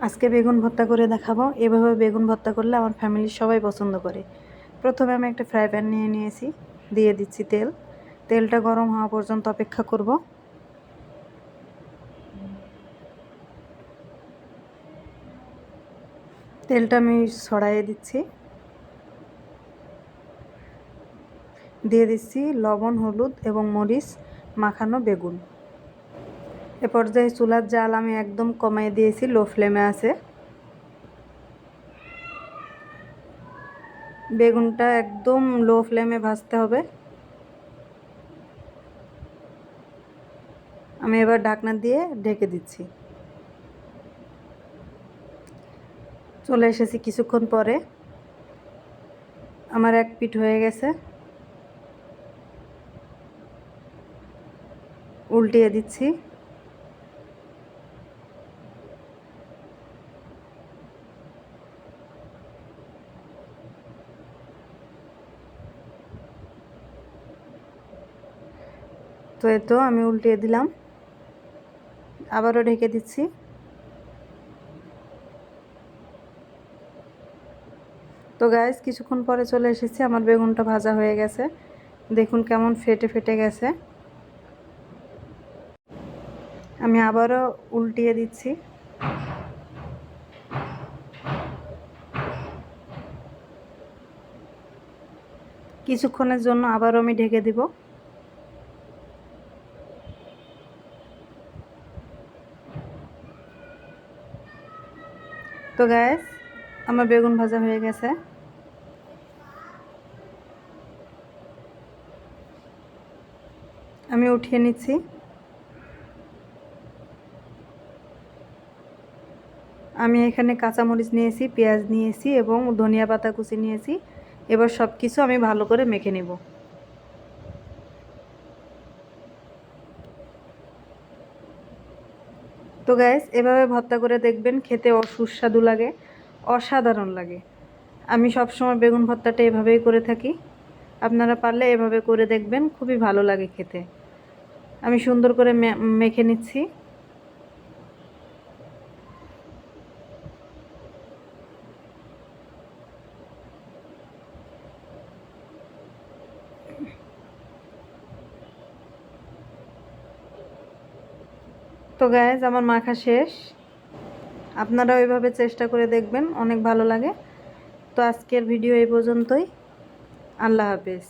আজকে বেগুন ভর্তা করে দেখাবো। এভাবে বেগুন ভর্তা করলে আমার ফ্যামিলির সবাই পছন্দ করে। প্রথমে আমি একটা ফ্রাই প্যান নিয়ে নিয়েছি, দিয়ে দিচ্ছি তেল। তেলটা গরম হওয়া পর্যন্ত অপেক্ষা করব। তেলটা আমি ছড়াইয়ে দিচ্ছি, দিয়ে দিচ্ছি লবণ, হলুদ এবং মরিচ মাখানো বেগুন। এ পর্যায়ে চুলার জাল আমি একদম কমিয়ে দিয়েছি, লো ফ্লেমে আছে। বেগুনটা একদম লো ফ্লেমে ভাজতে হবে। আমি এবার ঢাকনা দিয়ে ঢেকে দিচ্ছি। চলে এসেছি কিছুক্ষণ পরে, আমার এক পিঠ হয়ে গেছে। উল্টিয়ে দিচ্ছি। তো এই তো আমি উল্টিয়ে দিলাম, আবারও ঢেকে দিচ্ছি। তো গাইস, কিছুক্ষণ পরে চলে এসেছি, আমার বেগুনটা ভাজা হয়ে গেছে। দেখুন কেমন ফেটে ফেটে গেছে। আমি আবারও উল্টিয়ে দিচ্ছি। কিছুক্ষণের জন্য আবারও আমি ঢেকে দিব। তো গাইস, আমার বেগুন ভাজা হয়ে গেছে। আমি উঠিয়ে নিচ্ছি। আমি এখানে কাঁচামরিচ নিয়েছি, পেঁয়াজ নিয়েছি এবং ধনিয়া পাতা কুচি নিয়েছি। এবার সব কিছু আমি ভালো করে মেখে নেব। তো গাইস, এভাবে ভর্তা করে দেখবেন, খেতে সুস্বাদু লাগে, অসাধারণ লাগে। আমি সবসময় বেগুন ভর্তাটা এভাবেই করে থাকি। আপনারা পারলে এভাবে করে দেখবেন, খুবই ভালো লাগে খেতে। আমি সুন্দর করে মেখে নিচ্ছি। তো গাইস, আমার মাখা শেষ। আপনারাও এভাবে চেষ্টা করে দেখবেন, অনেক ভালো লাগে। তো আজকের ভিডিও এই পর্যন্তই। আল্লাহ হাফেজ।